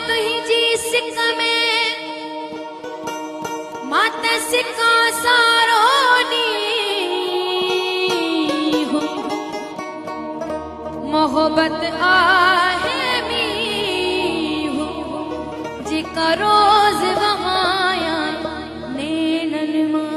तुझी सिक में माता सिका सारो नी हो मोहब्बत आहे मी हो जिका रोज वहाया नैनन मां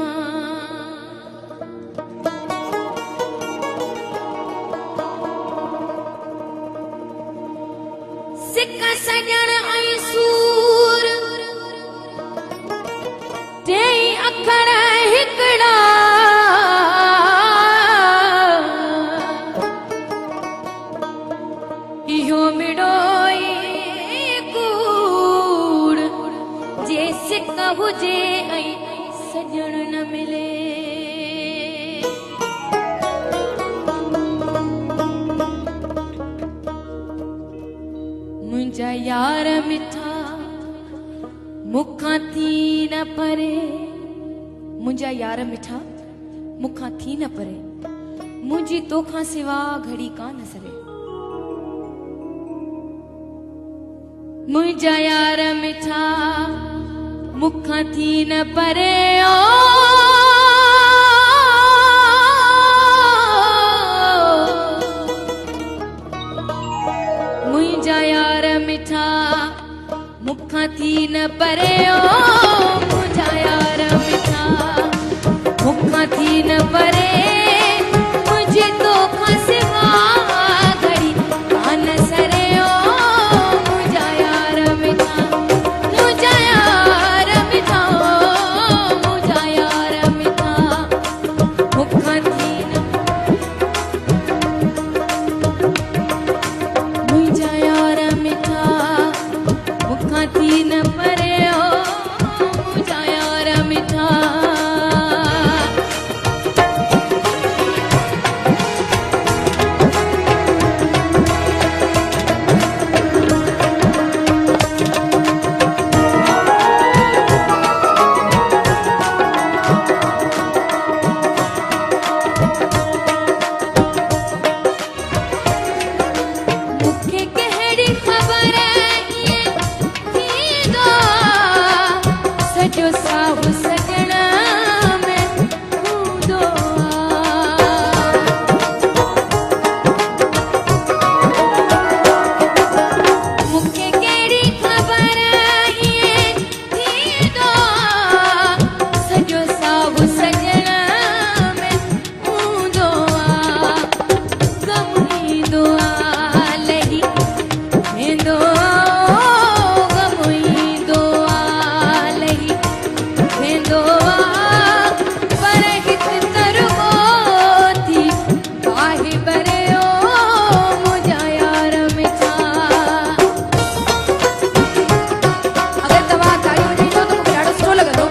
सिक सजण ऐं सूर तेई अखर हिकड़ा इहो मिड़ोई कूड़ जे सिक हुजे ऐं सजण न मिले मुंहिंजा यार मिठा मुखां थी न परे मुंहिंजा यार मिठा मुखां थी न परे मुंहिंजी तोखां सिवा घड़ी कान सरे मुंहिंजा यार मिठा मुखां थी न परे ओ मुंहिंजा यार मिठा मुखां थी न परे ओ मुंहिंजा यार मिठा मुखां थी न परे मुंहिंजी तोखां सिवा घड़ी कान सरे ओ मुंहिंजा यार मिठा मुंहिंजा यार मिठा मुंहिंजा यार मिठा मुखां थी न मुंहिंजा यार मिठा मुखां थी न परे ओ मुंहिंजा यार मिठा मूंखे कहिड़ी ख़बर थींदो सॼो साहु सजण में हूंदो मूंखे कहिड़ी ख़बर थींदो सॼो साहु सजण में हूंदो गम ईंदो लही वेंदो गम ईंदो लही वेंदो पर हित तरगो थी काहे बरे ओ मुंहिंजा यार मिठा अगरि तव्हां ताड़ी वॼाईंदो त मूंखे ॾाढो सुठो लॻंदो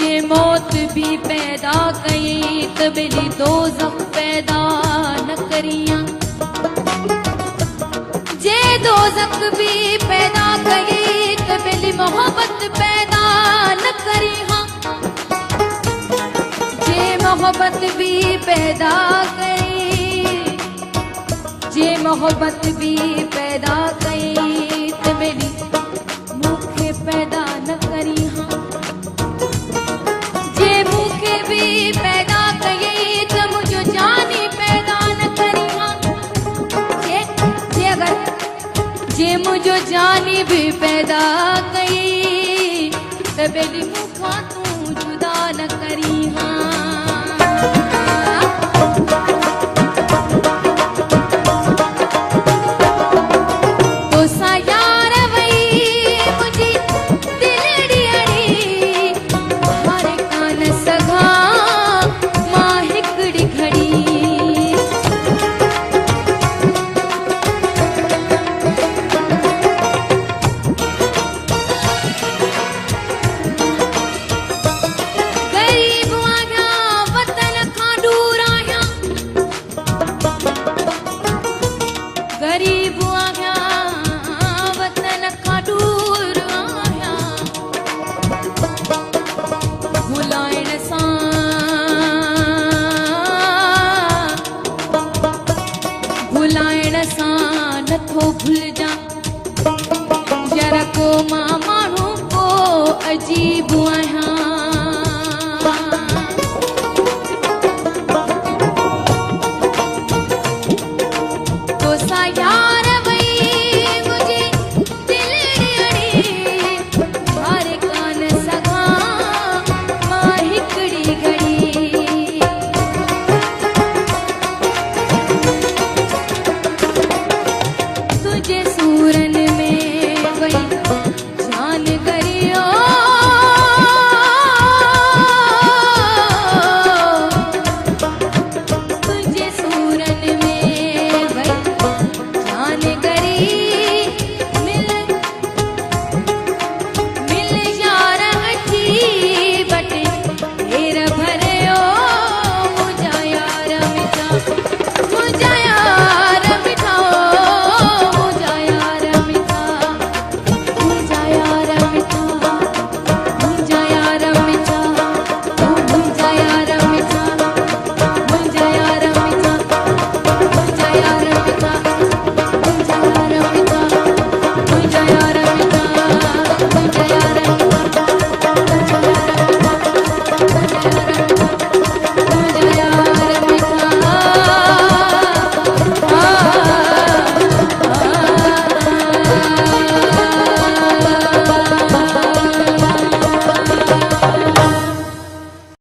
जे मौत भी पैदा कई त बेली दोज़ख पैदा न करियां जे दोज़ख भी पैदा कई त बेली मोहब्बत पैदा न करियां जे मोहब्बत भी पैदा कई जे मोहब्बत भी पैदा कई त बेली मुखे पैदा न करियां जे मुखे भी पैदा कई त मुझो जानी पैदा न करियां जे मुझो जानी भी पैदा कई त बेली मुखा तू जुदा न करियां भुलाइण सां नथो भुलजां जरा को मां माण्हू को अजीब आहियां